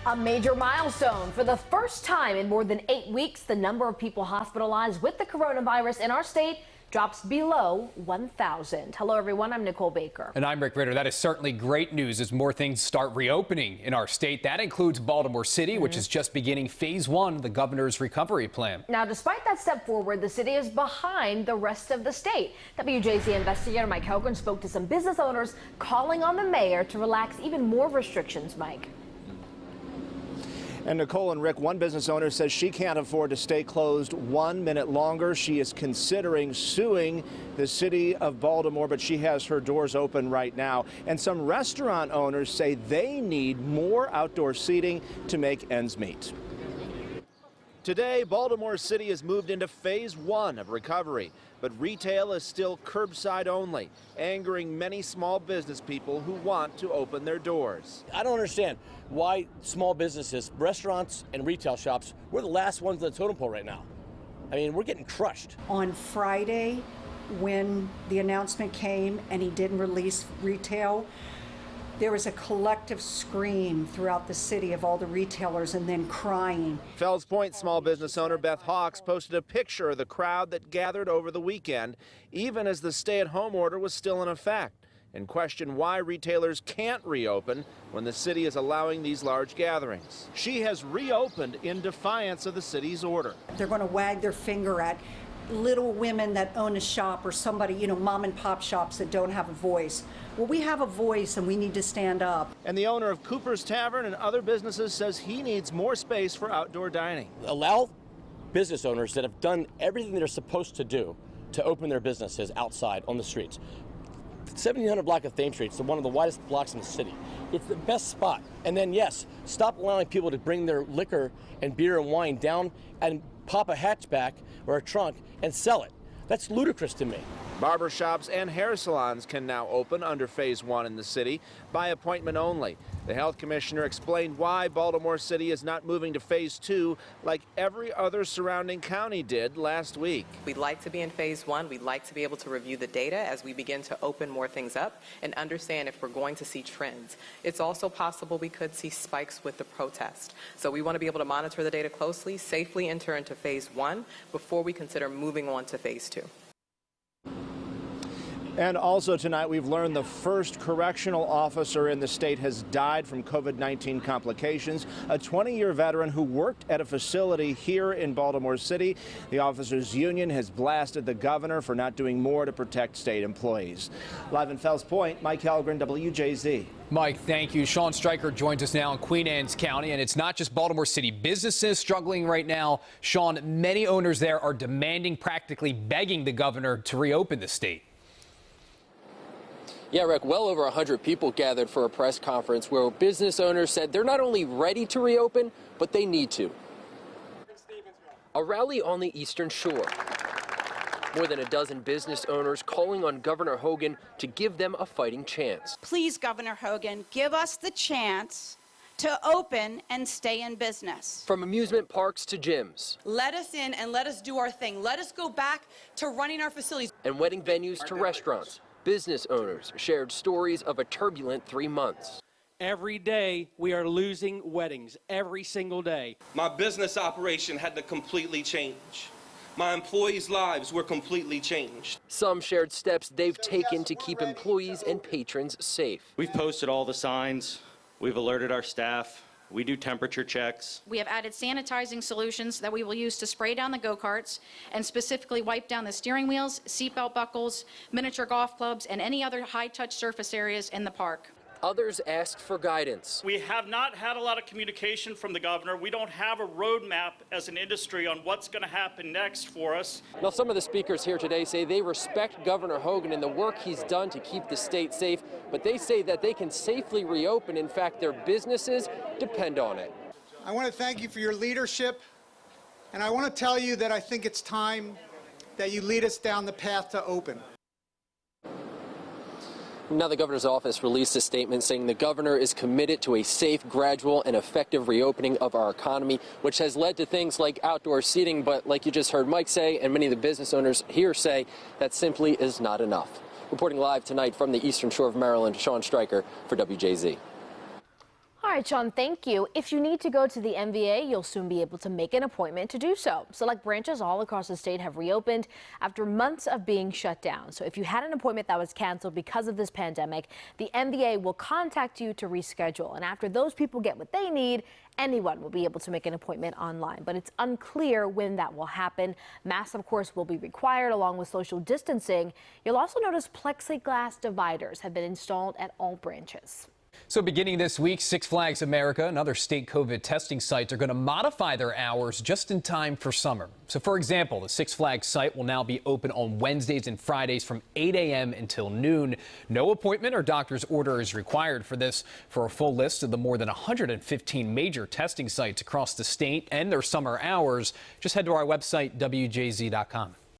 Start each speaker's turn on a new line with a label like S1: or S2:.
S1: A major milestone. For the first time in more than 8 weeks, the number of people hospitalized with the coronavirus in our state drops below 1,000. Hello, everyone. I'm Nicole Baker.
S2: And I'm Rick Ritter. That is certainly great news as more things start reopening in our state. That includes Baltimore City, which is just beginning phase 1 of the governor's recovery plan.
S1: Now, despite that step forward, the city is behind the rest of the state. WJZ investigator Mike Helgren spoke to some business owners calling on the mayor to relax even more restrictions. Mike.
S3: And Nicole and Rick, one business owner says she can't afford to stay closed 1 minute longer. She is considering suing the city of Baltimore, but she has her doors open right now. And some restaurant owners say they need more outdoor seating to make ends meet. Today, Baltimore City has moved into phase 1 of recovery, but retail is still curbside only, angering many small business people who want to open their doors.
S4: I don't understand why small businesses, restaurants and retail shops, we're the last ones on the totem pole right now. I mean, we're getting crushed.
S5: On Friday, when the announcement came and he didn't release retail, there was a collective scream throughout the city of all the retailers and then crying.
S3: Fells Point small business owner Beth Hawks posted a picture of the crowd that gathered over the weekend, even as the stay-at-home order was still in effect, and questioned why retailers can't reopen when the city is allowing these large gatherings. She has reopened in defiance of the city's order.
S5: They're going to wag their finger at little women that own a shop or somebody, mom and pop shops that don't have a voice. Well, we have a voice and we need to stand up.
S3: And the owner of Cooper's Tavern and other businesses says he needs more space for outdoor dining.
S4: Allow business owners that have done everything they're supposed to do to open their businesses outside on the streets. 1700 block of Thames Street is one of the widest blocks in the city. It's the best spot. And then, yes, stop allowing people to bring their liquor and beer and wine down and pop a hatchback or a trunk and sell it. That's ludicrous to me.
S3: Barbershops and hair salons can now open under phase 1 in the city by appointment only. The health commissioner explained why Baltimore City is not moving to phase 2 like every other surrounding county did last week.
S6: We'd like to be in phase 1. We'd like to be able to review the data as we begin to open more things up and understand if we're going to see trends. It's also possible we could see spikes with the protest. So we want to be able to monitor the data closely, safely enter into phase 1 before we consider moving on to phase 2.
S3: And also tonight, we've learned the first correctional officer in the state has died from COVID-19 complications. A 20-year veteran who worked at a facility here in Baltimore City. The officers' union has blasted the governor for not doing more to protect state employees. Live in Fells Point, Mike Helgren, WJZ.
S2: Mike, thank you. Sean Stryker joins us now in Queen Anne's County, and it's not just Baltimore City businesses struggling right now. Sean, many owners there are demanding, practically begging the governor to reopen the state.
S7: Yeah, Rick, well over 100 people gathered for a press conference where business owners said they're not only ready to reopen, but they need to. A rally on the Eastern Shore. More than a dozen business owners calling on Governor Hogan to give them a fighting chance.
S8: Please, Governor Hogan, give us the chance to open and stay in business.
S7: From amusement parks to gyms.
S8: Let us in and let us do our thing. Let us go back to running our facilities.
S7: And wedding venues to restaurants. Business owners shared stories of a turbulent 3 months.
S9: Every day we are losing weddings, every single day.
S10: My business operation had to completely change. My employees' lives were completely changed.
S7: Some shared steps they've taken to keep employees and patrons safe.
S11: We've posted all the signs. We've alerted our staff. We do temperature checks.
S12: We have added sanitizing solutions that we will use to spray down the go-karts and specifically wipe down the steering wheels, seatbelt buckles, miniature golf clubs, and any other high-touch surface areas in the park.
S7: Others asked for guidance.
S13: We have not had a lot of communication from the governor. We don't have a roadmap as an industry on what's going to happen next for us.
S7: Now, some of the speakers here today say they respect Governor Hogan and the work he's done to keep the state safe, but they say that they can safely reopen. In fact, their businesses depend on it.
S14: I want to thank you for your leadership, and I want to tell you that I think it's time that you lead us down the path to open.
S7: Now, the governor's office released a statement saying the governor is committed to a safe, gradual, and effective reopening of our economy, which has led to things like outdoor seating. But like you just heard Mike say, and many of the business owners here say, that simply is not enough. Reporting live tonight from the Eastern Shore of Maryland, Sean Stryker for WJZ.
S1: All right, Sean, thank you. If you need to go to the MVA, you'll soon be able to make an appointment to do so. Select branches all across the state have reopened after months of being shut down. So if you had an appointment that was canceled because of this pandemic, the MVA will contact you to reschedule. And after those people get what they need, anyone will be able to make an appointment online. But it's unclear when that will happen. Masks, of course, will be required along with social distancing. You'll also notice plexiglass dividers have been installed at all branches.
S2: So beginning this week, Six Flags America and other state COVID testing sites are going to modify their hours just in time for summer. So, for example, the Six Flags site will now be open on Wednesdays and Fridays from 8 a.m. until noon. No appointment or doctor's order is required for this. For a full list of the more than 115 major testing sites across the state and their summer hours, just head to our website, WJZ.com.